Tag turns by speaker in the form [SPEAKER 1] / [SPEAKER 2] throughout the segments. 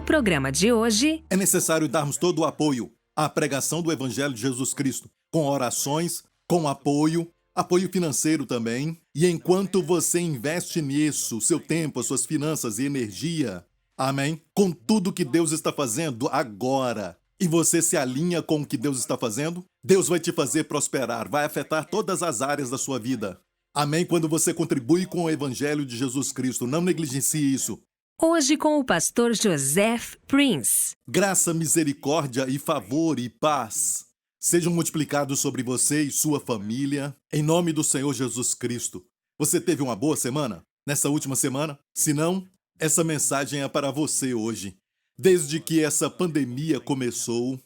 [SPEAKER 1] No programa de hoje,
[SPEAKER 2] É necessário darmos todo o apoio à pregação do Evangelho de Jesus Cristo, com orações, com apoio financeiro também. E enquanto você investe nisso, seu tempo, as suas finanças e energia, amém? Com tudo que Deus está fazendo agora, e você se alinha com o que Deus está fazendo, Deus vai te fazer prosperar, vai afetar todas as áreas da sua vida. Amém? Quando você contribui com o Evangelho de Jesus Cristo, não negligencie isso.
[SPEAKER 1] hoje com o pastor Joseph Prince.
[SPEAKER 2] Graça, misericórdia e favor e paz sejam multiplicados sobre você e sua família, em nome do Senhor Jesus Cristo. Você teve uma boa semana nessa última semana? Se não, essa mensagem é para você hoje. Desde que essa pandemia começou,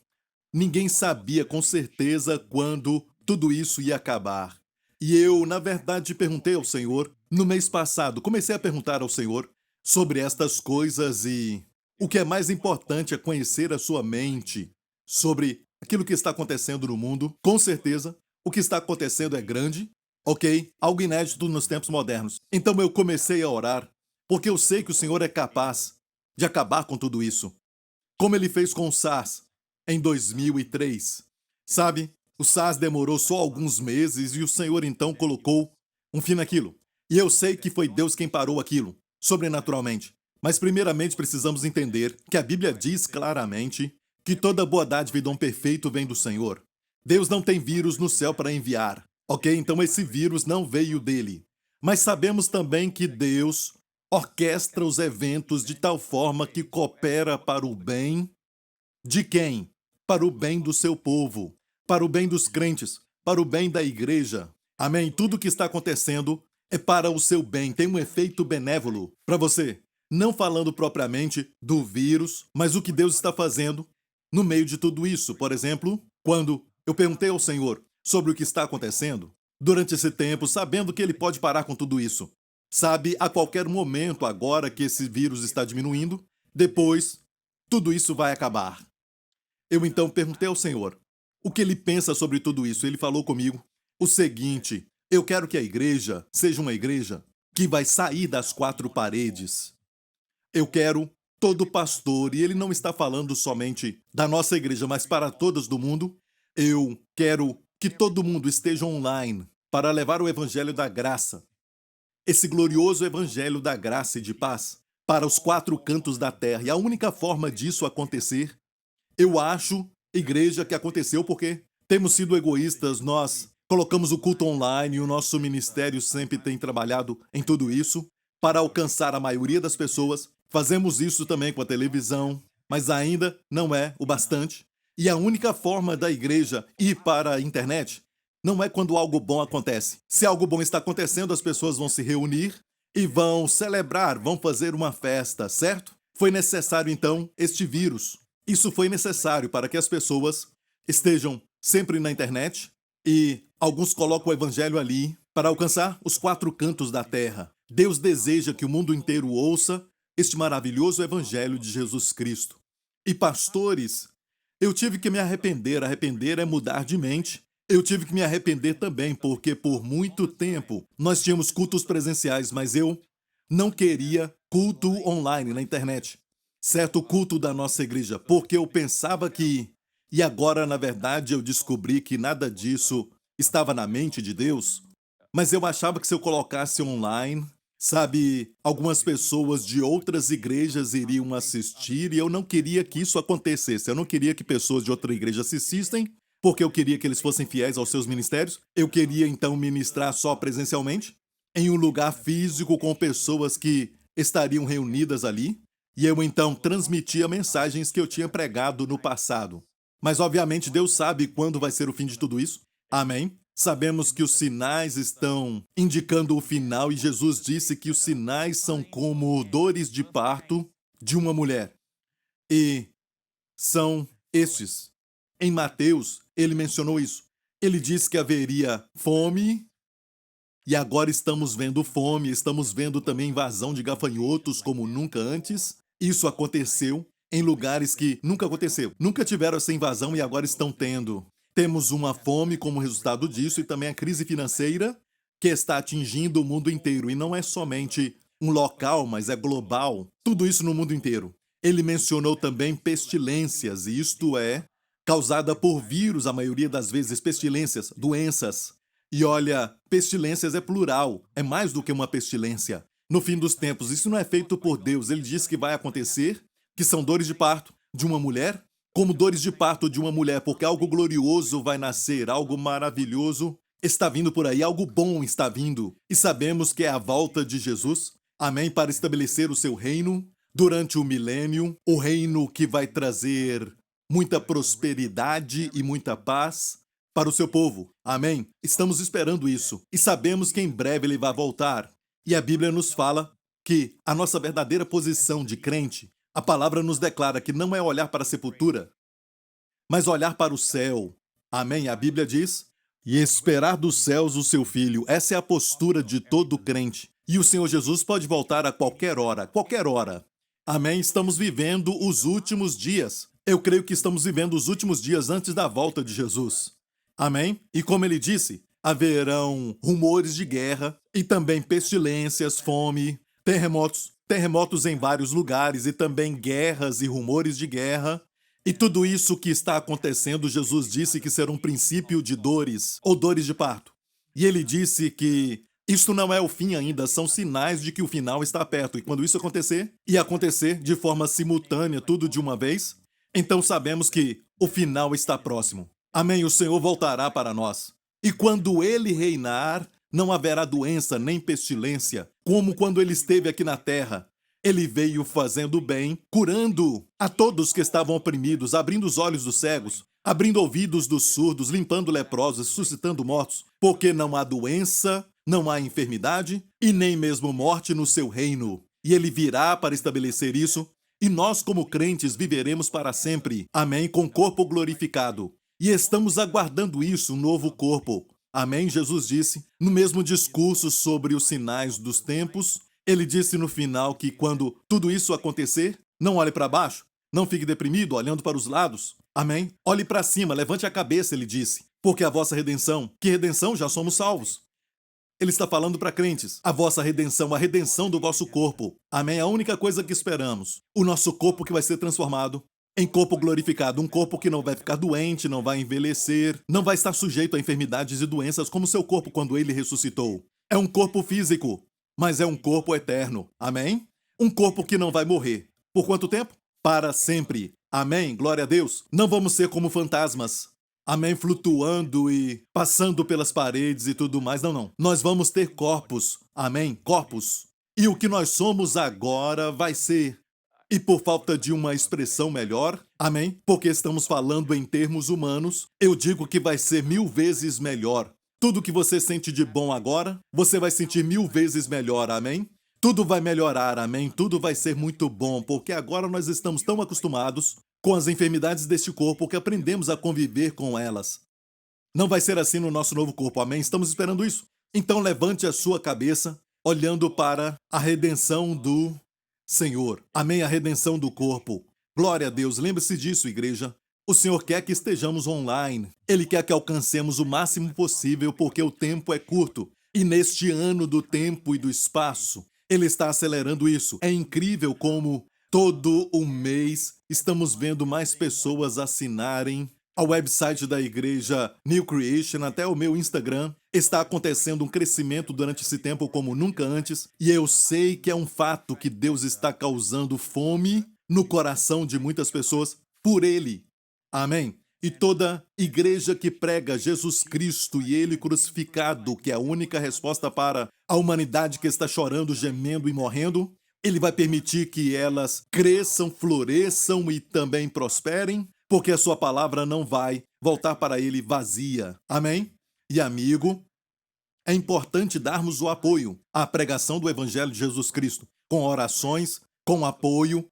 [SPEAKER 2] ninguém sabia com certeza quando tudo isso ia acabar. E eu, na verdade, perguntei ao Senhor, no mês passado, comecei a perguntar ao Senhor sobre estas coisas e o que é mais importante é conhecer a sua mente sobre aquilo que está acontecendo no mundo. Com certeza, o que está acontecendo é grande, ok? Algo inédito nos tempos modernos. Então eu comecei a orar, porque eu sei que o Senhor é capaz de acabar com tudo isso. Como ele fez com o SARS em 2003. Sabe, o SARS demorou só alguns meses e o Senhor então colocou um fim naquilo. E eu sei que foi Deus quem parou aquilo, sobrenaturalmente. Mas primeiramente precisamos entender que a Bíblia diz claramente que toda boa dádiva e dom perfeito vem do Senhor. Deus não tem vírus no céu para enviar, ok? Então esse vírus não veio dele. Mas sabemos também que Deus orquestra os eventos de tal forma que coopera para o bem de quem? Para o bem do seu povo, para o bem dos crentes, para o bem da igreja. Amém? Tudo que está acontecendo é para o seu bem, tem um efeito benévolo para você. Não falando propriamente do vírus, mas o que Deus está fazendo no meio de tudo isso. Por exemplo, quando eu perguntei ao Senhor sobre o que está acontecendo, durante esse tempo, sabendo que Ele pode parar com tudo isso. Sabe, a qualquer momento agora que esse vírus está diminuindo, depois tudo isso vai acabar. Eu então perguntei ao Senhor o que ele pensa sobre tudo isso. Ele falou comigo o seguinte: eu quero que a igreja seja uma igreja que vai sair das quatro paredes. Eu quero todo pastor, e ele não está falando somente da nossa igreja, mas para todas do mundo. Eu quero que todo mundo esteja online para levar o evangelho da graça, esse glorioso evangelho da graça e de paz, para os quatro cantos da terra. E a única forma disso acontecer, eu acho, igreja, que aconteceu porque temos sido egoístas. Nós colocamos o culto online e o nosso ministério sempre tem trabalhado em tudo isso para alcançar a maioria das pessoas. Fazemos isso também com a televisão, mas ainda não é o bastante. E a única forma da igreja ir para a internet não é quando algo bom acontece. Se algo bom está acontecendo, as pessoas vão se reunir e vão celebrar, vão fazer uma festa, certo? Foi necessário então este vírus. Isso foi necessário para que as pessoas estejam sempre na internet e alguns colocam o evangelho ali para alcançar os quatro cantos da terra. Deus deseja que o mundo inteiro ouça este maravilhoso evangelho de Jesus Cristo. E pastores, eu tive que me arrepender. Arrepender é mudar de mente. Eu tive que me arrepender também, porque por muito tempo nós tínhamos cultos presenciais, mas eu não queria culto online na internet. Certo, culto da nossa igreja, porque eu pensava que... E agora, na verdade, eu descobri que nada disso estava na mente de Deus. Mas eu achava que se eu colocasse online, sabe, algumas pessoas de outras igrejas iriam assistir e eu não queria que isso acontecesse. Eu não queria que pessoas de outra igreja assistissem, porque eu queria que eles fossem fiéis aos seus ministérios. Eu queria, então, ministrar só presencialmente, em um lugar físico com pessoas que estariam reunidas ali. E eu então transmitia mensagens que eu tinha pregado no passado. Mas obviamente Deus sabe quando vai ser o fim de tudo isso. Amém? Sabemos que os sinais estão indicando o final e Jesus disse que os sinais são como dores de parto de uma mulher. E são estes. Em Mateus, ele mencionou isso. Ele disse que haveria fome. E agora estamos vendo fome, estamos vendo também invasão de gafanhotos como nunca antes. Isso aconteceu em lugares que nunca aconteceu. Nunca tiveram essa invasão e agora estão tendo. Temos uma fome como resultado disso e também a crise financeira que está atingindo o mundo inteiro. E não é somente um local, mas é global. Tudo isso no mundo inteiro. ele mencionou também pestilências, e isto é, causada por vírus, a maioria das vezes, pestilências, doenças. E olha, pestilências é plural, é mais do que uma pestilência. No fim dos tempos, isso não é feito por Deus. Ele diz que vai acontecer, que são dores de parto de uma mulher, como dores de parto de uma mulher, porque algo glorioso vai nascer, algo maravilhoso está vindo por aí, algo bom está vindo. E sabemos que é a volta de Jesus, amém, para estabelecer o seu reino durante o milênio, o reino que vai trazer muita prosperidade e muita paz para o seu povo. Amém? Estamos esperando isso e sabemos que em breve ele vai voltar. E a Bíblia nos fala que a nossa verdadeira posição de crente, a palavra nos declara que não é olhar para a sepultura, mas olhar para o céu. Amém? A Bíblia diz: e esperar dos céus o seu filho. Essa é a postura de todo crente. E o Senhor Jesus pode voltar a qualquer hora, qualquer hora. Amém? Estamos vivendo os últimos dias. Eu creio que estamos vivendo os últimos dias antes da volta de Jesus. Amém? E como ele disse, haverão rumores de guerra e também pestilências, fome, terremotos em vários lugares e também guerras e rumores de guerra. E tudo isso que está acontecendo, Jesus disse que será um princípio de dores ou dores de parto. E ele disse que isto não é o fim ainda, são sinais de que o final está perto. E quando isso acontecer, e acontecer de forma simultânea, tudo de uma vez, então sabemos que o final está próximo. Amém? O Senhor voltará para nós. E quando ele reinar, não haverá doença nem pestilência, como quando ele esteve aqui na terra. Ele veio fazendo bem, curando a todos que estavam oprimidos, abrindo os olhos dos cegos, abrindo ouvidos dos surdos, limpando leprosos, suscitando mortos, porque não há doença, não há enfermidade e nem mesmo morte no seu reino. E ele virá para estabelecer isso, e nós como crentes viveremos para sempre. Amém? Com corpo glorificado. E estamos aguardando isso, um novo corpo. Amém? Jesus disse, no mesmo discurso sobre os sinais dos tempos, ele disse no final que quando tudo isso acontecer, não olhe para baixo, não fique deprimido olhando para os lados. Amém? Olhe para cima, levante a cabeça, ele disse, porque a vossa redenção, que redenção? Já somos salvos. Ele está falando para crentes, a vossa redenção, a redenção do vosso corpo. Amém? A única coisa que esperamos, o nosso corpo que vai ser transformado em corpo glorificado, um corpo que não vai ficar doente, não vai envelhecer, não vai estar sujeito a enfermidades e doenças como seu corpo quando ele ressuscitou. É um corpo físico, mas é um corpo eterno. Amém? Um corpo que não vai morrer. Por quanto tempo? Para sempre. Amém? Glória a Deus. Não vamos ser como fantasmas. Amém? Flutuando e passando pelas paredes e tudo mais. Não, não. Nós vamos ter corpos. Amém? Corpos. E o que nós somos agora vai ser. E por falta de uma expressão melhor, amém? Porque estamos falando em termos humanos, eu digo que vai ser 1000 vezes melhor. Tudo que você sente de bom agora, você vai sentir 1000 vezes melhor, amém? Tudo vai melhorar, amém? Tudo vai ser muito bom, porque agora nós estamos tão acostumados com as enfermidades deste corpo que aprendemos a conviver com elas. Não vai ser assim no nosso novo corpo, amém? Estamos esperando isso. Então levante a sua cabeça, olhando para a redenção do Senhor. Amém? A redenção do corpo. Glória a Deus. Lembre-se disso, igreja. O Senhor quer que estejamos online. Ele quer que alcancemos o máximo possível, porque o tempo é curto. E neste ano do tempo e do espaço, Ele está acelerando isso. É incrível como todo o mês estamos vendo mais pessoas assinarem ao website da igreja New Creation, até o meu Instagram. Está acontecendo um crescimento durante esse tempo como nunca antes. E eu sei que é um fato que Deus está causando fome no coração de muitas pessoas por Ele. Amém? E toda igreja que prega Jesus Cristo e Ele crucificado, que é a única resposta para a humanidade que está chorando, gemendo e morrendo, Ele vai permitir que elas cresçam, floresçam e também prosperem, porque a sua palavra não vai voltar para Ele vazia. Amém? E amigo, é importante darmos o apoio à pregação do Evangelho de Jesus Cristo, com orações, com apoio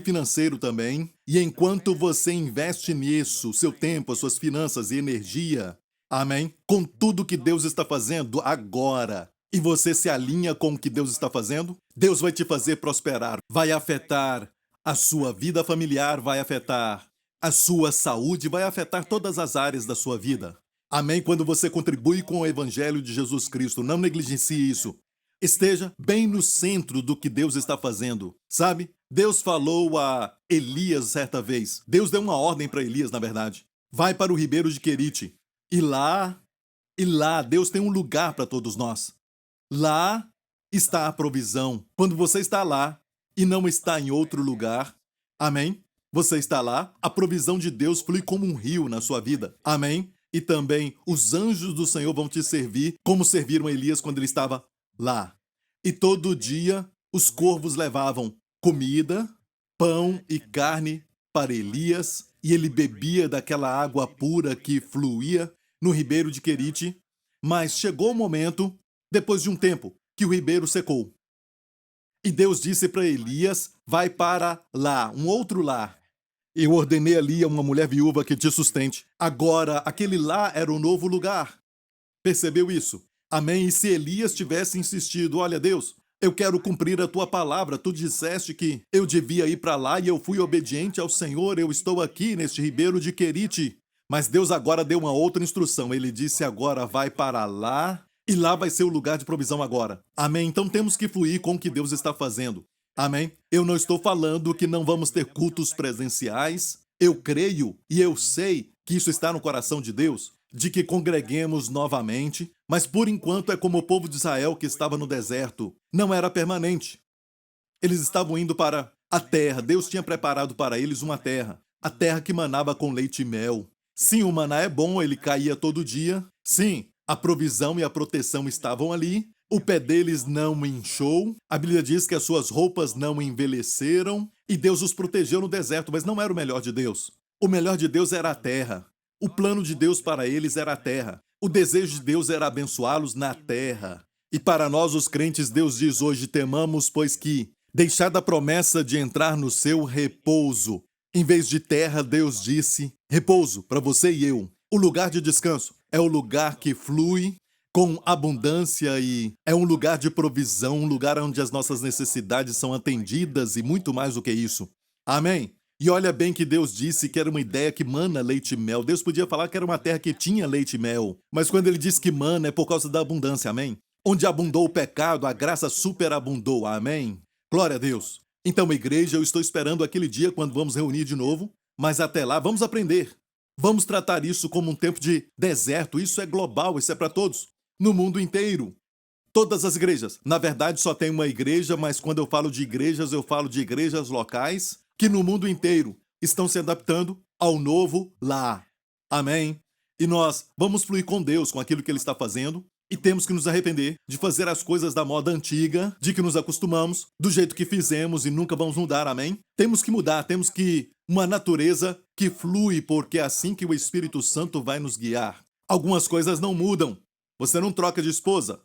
[SPEAKER 2] financeiro também. E enquanto você investe nisso, seu tempo, as suas finanças e energia, amém? Com tudo que Deus está fazendo agora, e você se alinha com o que Deus está fazendo, Deus vai te fazer prosperar, vai afetar a sua vida familiar, vai afetar a sua saúde, vai afetar todas as áreas da sua vida. Amém? Quando você contribui com o Evangelho de Jesus Cristo, não negligencie isso. Esteja bem no centro do que Deus está fazendo, sabe? Deus falou a Elias certa vez. Deus deu uma ordem para Elias, na verdade. Vai para o ribeiro de Querite. E lá, Deus tem um lugar para todos nós. Lá está a provisão. Quando você está lá e não está em outro lugar, amém? Você está lá, a provisão de Deus flui como um rio na sua vida, amém? E também os anjos do Senhor vão te servir como serviram Elias quando ele estava lá. E todo dia os corvos levavam comida, pão e carne para Elias, e ele bebia daquela água pura que fluía no ribeiro de Querite. Mas chegou o momento, depois de um tempo, que o ribeiro secou. E Deus disse para Elias, vai para lá, um outro lar. Eu ordenei ali a uma mulher viúva que te sustente. Agora, aquele lá era o novo lugar. Percebeu isso? Amém? E se Elias tivesse insistido, olha Deus, eu quero cumprir a tua palavra, tu disseste que eu devia ir para lá e eu fui obediente ao Senhor, eu estou aqui neste ribeiro de Querite. Mas Deus agora deu uma outra instrução, ele disse agora vai para lá e lá vai ser o lugar de provisão agora. Amém? Então temos que fluir com o que Deus está fazendo. Amém? Eu não estou falando que não vamos ter cultos presenciais. Eu creio e eu sei que isso está no coração de Deus, de que congreguemos novamente, mas por enquanto é como o povo de Israel que estava no deserto. Não era permanente. Eles estavam indo para a terra. Deus tinha preparado para eles uma terra. A terra que manava com leite e mel. Sim, o maná é bom, ele caía todo dia. Sim, a provisão e a proteção estavam ali. O pé deles não inchou. A Bíblia diz que as suas roupas não envelheceram. E Deus os protegeu no deserto, mas não era o melhor de Deus. O melhor de Deus era a terra. O plano de Deus para eles era a terra. O desejo de Deus era abençoá-los na terra. E para nós, os crentes, Deus diz hoje, temamos, pois que, deixada a promessa de entrar no seu repouso. Em vez de terra, Deus disse, repouso para você e eu. O lugar de descanso é o lugar que flui com abundância e é um lugar de provisão, um lugar onde as nossas necessidades são atendidas e muito mais do que isso. Amém? E olha bem que Deus disse que era uma ideia que mana leite e mel. Deus podia falar que era uma terra que tinha leite e mel. Mas quando ele diz que mana é por causa da abundância, amém? Onde abundou o pecado, a graça superabundou, amém? Glória a Deus. Então, igreja, eu estou esperando aquele dia quando vamos reunir de novo. Mas até lá, vamos aprender. Vamos tratar isso como um tempo de deserto. Isso é global, isso é para todos. No mundo inteiro. Todas as igrejas. Na verdade, só tem uma igreja, mas quando eu falo de igrejas, eu falo de igrejas locais que no mundo inteiro estão se adaptando ao novo lá. Amém? E nós vamos fluir com Deus, com aquilo que Ele está fazendo, e temos que nos arrepender de fazer as coisas da moda antiga, de que nos acostumamos, do jeito que fizemos e nunca vamos mudar, amém? Temos que mudar, temos que uma natureza que flui, porque é assim que o Espírito Santo vai nos guiar. Algumas coisas não mudam. Você não troca de esposa.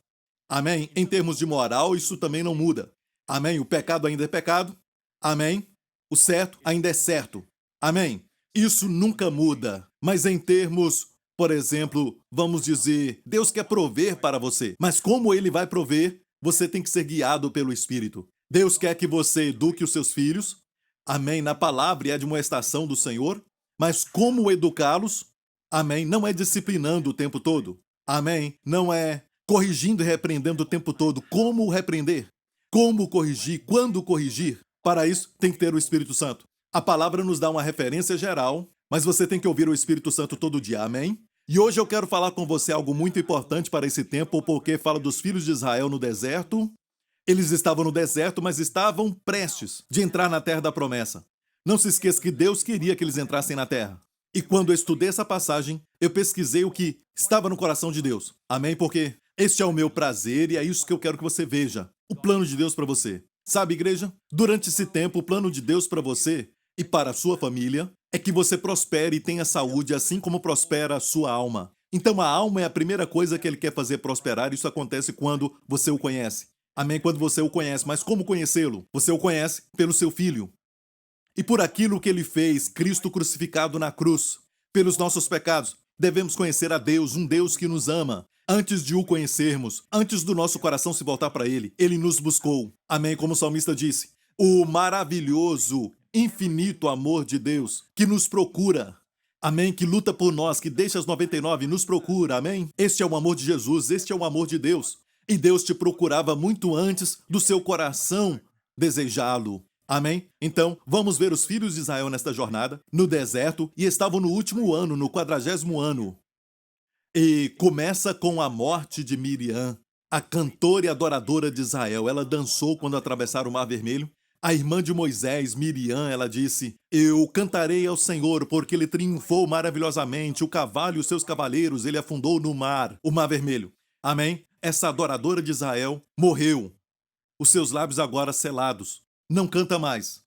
[SPEAKER 2] Amém? Em termos de moral, isso também não muda. Amém? O pecado ainda é pecado. Amém? O certo ainda é certo. Amém? Isso nunca muda. Mas em termos, por exemplo, vamos dizer, Deus quer prover para você. Mas como Ele vai prover, você tem que ser guiado pelo Espírito. Deus quer que você eduque os seus filhos. Amém? Na palavra e admoestação do Senhor. Mas como educá-los? Amém? Não é disciplinando o tempo todo. Amém? Não é corrigindo e repreendendo o tempo todo. Como repreender? Como corrigir? Quando corrigir? Para isso, tem que ter o Espírito Santo. A palavra nos dá uma referência geral, mas você tem que ouvir o Espírito Santo todo dia, amém? E hoje eu quero falar com você algo muito importante para esse tempo, porque fala dos filhos de Israel no deserto. Eles estavam no deserto, mas estavam prestes de entrar na terra da promessa. Não se esqueça que Deus queria que eles entrassem na terra. E quando eu estudei essa passagem, eu pesquisei o que estava no coração de Deus. Amém? Porque este é o meu prazer e é isso que eu quero que você veja. O plano de Deus para você. Sabe, igreja? Durante esse tempo, o plano de Deus para você e para a sua família é que você prospere e tenha saúde, assim como prospera a sua alma. Então, a alma é a primeira coisa que Ele quer fazer prosperar. Isso acontece quando você o conhece. Amém? Quando você o conhece. Mas como conhecê-lo? Você o conhece pelo seu Filho. E por aquilo que Ele fez, Cristo crucificado na cruz, pelos nossos pecados, devemos conhecer a Deus, um Deus que nos ama. Antes de o conhecermos, antes do nosso coração se voltar para Ele, Ele nos buscou. Amém? Como o salmista disse, o maravilhoso, infinito amor de Deus que nos procura. Amém? Que luta por nós, que deixa as 99 e nos procura. Amém? Este é o amor de Jesus, este é o amor de Deus. E Deus te procurava muito antes do seu coração desejá-lo. Amém? Então, vamos ver os filhos de Israel nesta jornada, no deserto, e estavam no último ano, no 40º ano. E começa com a morte de Miriam, a cantora e adoradora de Israel. Ela dançou quando atravessaram o Mar Vermelho. A irmã de Moisés, Miriam, ela disse: Eu cantarei ao Senhor, porque ele triunfou maravilhosamente. O cavalo e os seus cavaleiros ele afundou no mar, o Mar Vermelho. Amém? Essa adoradora de Israel morreu. Os seus lábios agora selados. Não canta mais.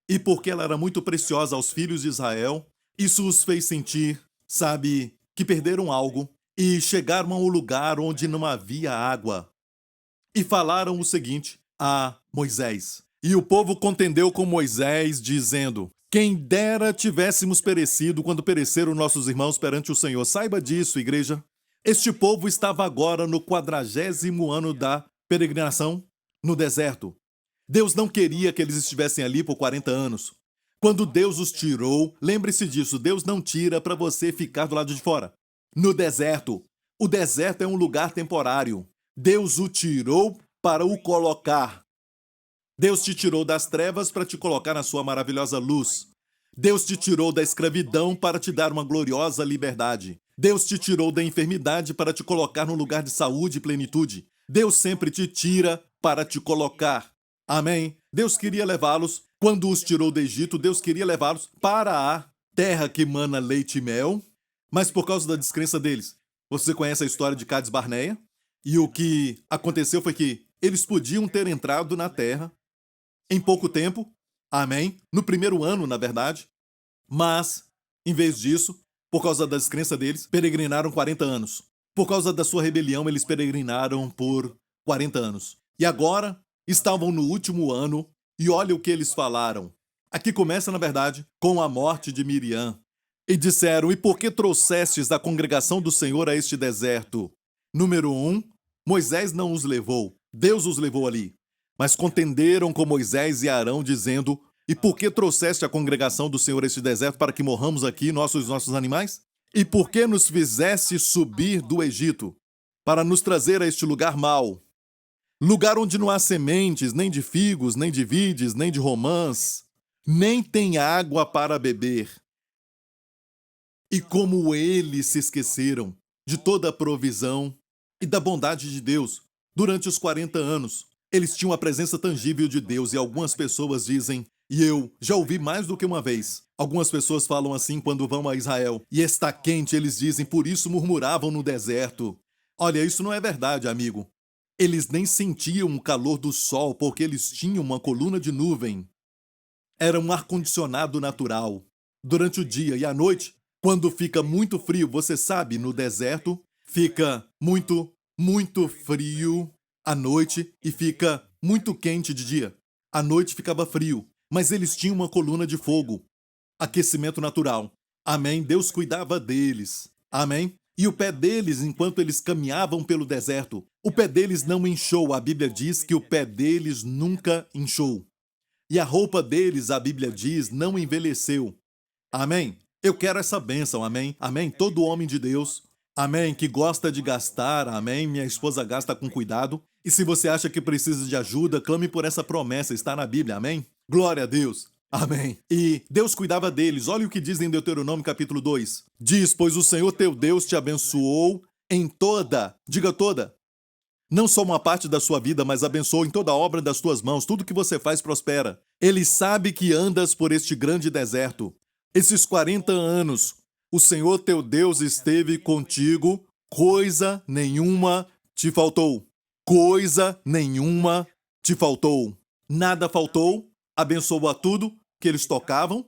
[SPEAKER 2] E porque ela era muito preciosa aos filhos de Israel, isso os fez sentir, sabe, que perderam algo e chegaram a um lugar onde não havia água. E falaram o seguinte a Moisés. E o povo contendeu com Moisés, dizendo: Quem dera tivéssemos perecido quando pereceram nossos irmãos perante o Senhor. Saiba disso, igreja. Este povo estava agora no 40º ano da peregrinação no deserto. Deus não queria que eles estivessem ali por 40 anos. Quando Deus os tirou, lembre-se disso, Deus não tira para você ficar do lado de fora. No deserto, o deserto é um lugar temporário. Deus o tirou para o colocar. Deus te tirou das trevas para te colocar na sua maravilhosa luz. Deus te tirou da escravidão para te dar uma gloriosa liberdade. Deus te tirou da enfermidade para te colocar num lugar de saúde e plenitude. Deus sempre te tira para te colocar. Amém? Deus queria levá-los, quando os tirou do Egito, Deus queria levá-los para a terra que mana leite e mel, mas por causa da descrença deles. Você conhece a história de Cades Barneia? E o que aconteceu foi que eles podiam ter entrado na terra em pouco tempo, amém? No primeiro ano, na verdade, mas, em vez disso, por causa da descrença deles, peregrinaram 40 anos. Por causa da sua rebelião, eles peregrinaram por 40 anos. E agora, estavam no último ano, e olha o que eles falaram. Aqui começa, na verdade, com a morte de Miriam. E disseram: E por que trouxestes da congregação do Senhor a este deserto? Número 1, Moisés não os levou, Deus os levou ali. Mas contenderam com Moisés e Arão, dizendo: E por que trouxeste a congregação do Senhor a este deserto para que morramos aqui, nossos animais? E por que nos fizeste subir do Egito para nos trazer a este lugar mau? Lugar onde não há sementes, nem de figos, nem de vides, nem de romãs, nem tem água para beber. E como eles se esqueceram de toda a provisão e da bondade de Deus durante os 40 anos. Eles tinham a presença tangível de Deus e algumas pessoas dizem, e eu já ouvi mais do que uma vez, algumas pessoas falam assim quando vão a Israel, e está quente, eles dizem, por isso murmuravam no deserto. Olha, isso não é verdade, amigo. Eles nem sentiam o calor do sol porque eles tinham uma coluna de nuvem. Era um ar-condicionado natural. Durante o dia e à noite, quando fica muito frio, você sabe, no deserto, fica muito frio à noite e fica muito quente de dia. À noite ficava frio, mas eles tinham uma coluna de fogo. Aquecimento natural. Amém? Deus cuidava deles. Amém? E o pé deles, enquanto eles caminhavam pelo deserto, o pé deles não inchou. A Bíblia diz que o pé deles nunca inchou. E a roupa deles, a Bíblia diz, não envelheceu. Amém? Eu quero essa bênção, amém? Amém? Todo homem de Deus, amém, que gosta de gastar, amém? Minha esposa gasta com cuidado. E se você acha que precisa de ajuda, clame por essa promessa, está na Bíblia, amém? Glória a Deus. Amém. E Deus cuidava deles. Olha o que diz em Deuteronômio capítulo 2. Diz, pois o Senhor teu Deus te abençoou em toda, diga toda, não só uma parte da sua vida, mas abençoou em toda a obra das tuas mãos. Tudo que você faz prospera. Ele sabe que andas por este grande deserto. Esses 40 anos, o Senhor teu Deus esteve contigo, coisa nenhuma te faltou. Coisa nenhuma te faltou. Nada faltou, abençoou a tudo que eles tocavam.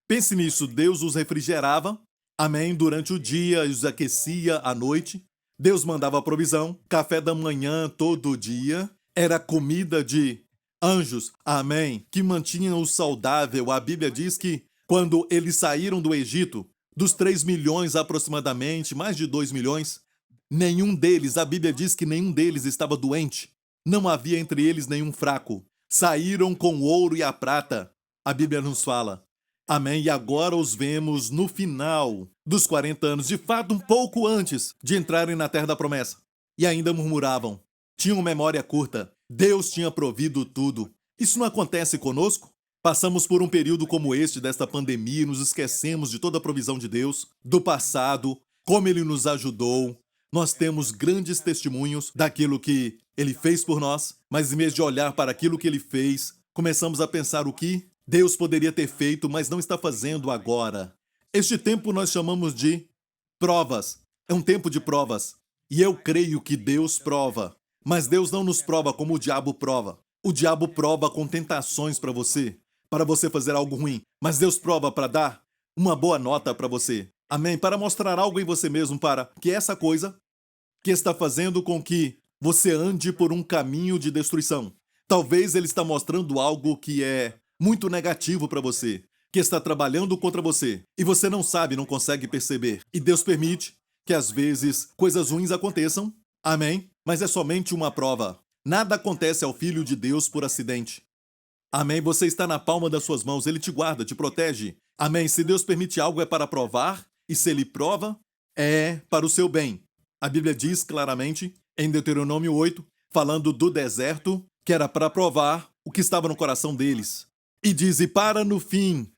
[SPEAKER 2] Pense nisso, Deus os refrigerava, amém, durante o dia, os aquecia à noite. Deus mandava provisão, café da manhã todo dia, era comida de anjos, amém, que mantinham-o saudável. A Bíblia diz que quando eles saíram do Egito, dos 3 milhões aproximadamente, mais de 2 milhões, nenhum deles, a Bíblia diz que nenhum deles estava doente. Não havia entre eles nenhum fraco. Saíram com o ouro e a prata, a Bíblia nos fala. Amém? E agora os vemos no final dos 40 anos, de fato um pouco antes de entrarem na terra da promessa. E ainda murmuravam. Tinham memória curta. Deus tinha provido tudo. Isso não acontece conosco? Passamos por um período como este desta pandemia e nos esquecemos de toda a provisão de Deus, do passado, como Ele nos ajudou. Nós temos grandes testemunhos daquilo que Ele fez por nós, mas em vez de olhar para aquilo que Ele fez, começamos a pensar o que Deus poderia ter feito, mas não está fazendo agora. Este tempo nós chamamos de provas. É um tempo de provas. E eu creio que Deus prova. Mas Deus não nos prova como o diabo prova. O diabo prova com tentações para você fazer algo ruim. Mas Deus prova para dar uma boa nota para você. Amém? Para mostrar algo em você mesmo, para que essa coisa que está fazendo com que você ande por um caminho de destruição. Talvez ele está mostrando algo que é muito negativo para você, que está trabalhando contra você, e você não sabe, não consegue perceber. E Deus permite que às vezes coisas ruins aconteçam. Amém? Mas é somente uma prova. Nada acontece ao Filho de Deus por acidente. Amém? Você está na palma das suas mãos, Ele te guarda, te protege. Amém? Se Deus permite algo é para provar, e se Ele prova, é para o seu bem. A Bíblia diz claramente, em Deuteronômio 8, falando do deserto, que era para provar o que estava no coração deles. E diz, e para no fim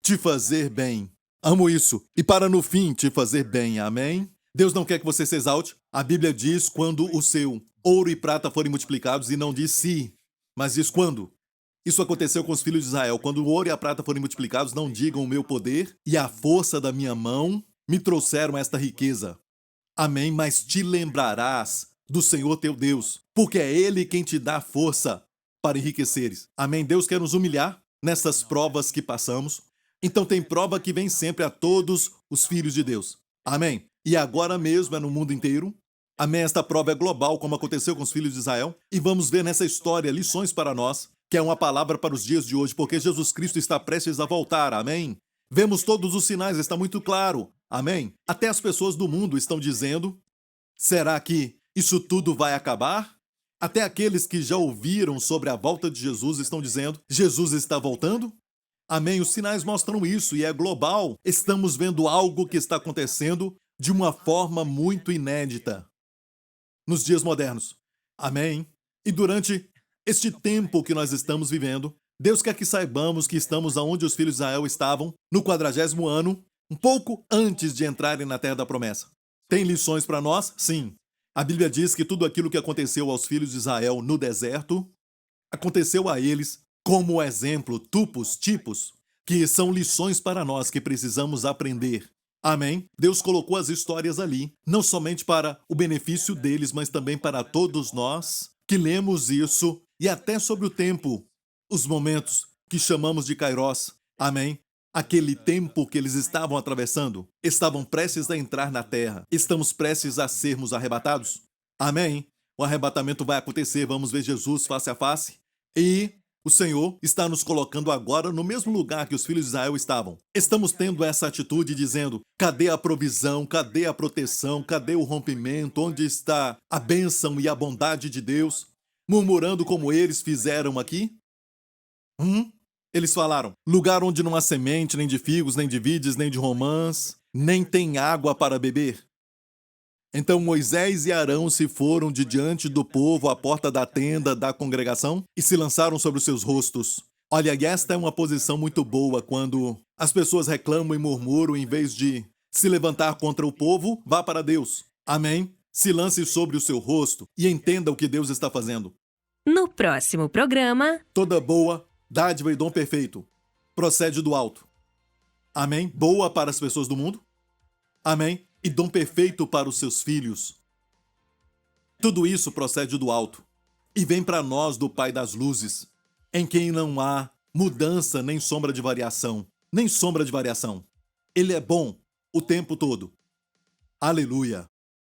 [SPEAKER 2] te fazer bem. Amo isso. E para no fim te fazer bem. Amém? Deus não quer que você se exalte. A Bíblia diz quando o seu ouro e prata forem multiplicados, e não diz se, mas diz quando. Isso aconteceu com os filhos de Israel. Quando o ouro e a prata forem multiplicados, não digam o meu poder e a força da minha mão me trouxeram esta riqueza. Amém? Mas te lembrarás do Senhor teu Deus, porque é Ele quem te dá força para enriqueceres. Amém? Deus quer nos humilhar nessas provas que passamos. Então tem prova que vem sempre a todos os filhos de Deus. Amém? E agora mesmo é no mundo inteiro. Amém? Esta prova é global, como aconteceu com os filhos de Israel. E vamos ver nessa história lições para nós, que é uma palavra para os dias de hoje, porque Jesus Cristo está prestes a voltar. Amém? Vemos todos os sinais, está muito claro. Amém? Até as pessoas do mundo estão dizendo, será que isso tudo vai acabar? Até aqueles que já ouviram sobre a volta de Jesus estão dizendo, Jesus está voltando? Amém? Os sinais mostram isso e é global. Estamos vendo algo que está acontecendo de uma forma muito inédita nos dias modernos. Amém? E durante este tempo que nós estamos vivendo, Deus quer que saibamos que estamos onde os filhos de Israel estavam no 40º ano, um pouco antes de entrarem na Terra da Promessa. Tem lições para nós? Sim. A Bíblia diz que tudo aquilo que aconteceu aos filhos de Israel no deserto, aconteceu a eles como exemplo, tipos, que são lições para nós que precisamos aprender. Amém? Deus colocou as histórias ali, não somente para o benefício deles, mas também para todos nós que lemos isso e até sobre o tempo, os momentos que chamamos de Kairos. Amém? Aquele tempo que eles estavam atravessando, estavam prestes a entrar na terra. Estamos prestes a sermos arrebatados. Amém? O arrebatamento vai acontecer, vamos ver Jesus face a face. E o Senhor está nos colocando agora no mesmo lugar que os filhos de Israel estavam. Estamos tendo essa atitude dizendo, cadê a provisão, cadê a proteção, cadê o rompimento, onde está a bênção e a bondade de Deus? Murmurando como eles fizeram aqui? Eles falaram, lugar onde não há semente, nem de figos, nem de vides, nem de romãs, nem tem água para beber. Então Moisés e Arão se foram de diante do povo à porta da tenda da congregação e se lançaram sobre os seus rostos. Olha, e esta é uma posição muito boa quando as pessoas reclamam e murmuram, em vez de se levantar contra o povo, vá para Deus. Amém? Se lance sobre o seu rosto e entenda o que Deus está fazendo.
[SPEAKER 1] No próximo programa,
[SPEAKER 2] toda boa dádiva e dom perfeito procede do alto. Amém? Boa para as pessoas do mundo. Amém? E dom perfeito para os seus filhos. Tudo isso procede do alto e vem para nós do Pai das luzes, em quem não há mudança nem sombra de variação. Nem sombra de variação. Ele é bom o tempo todo. Aleluia.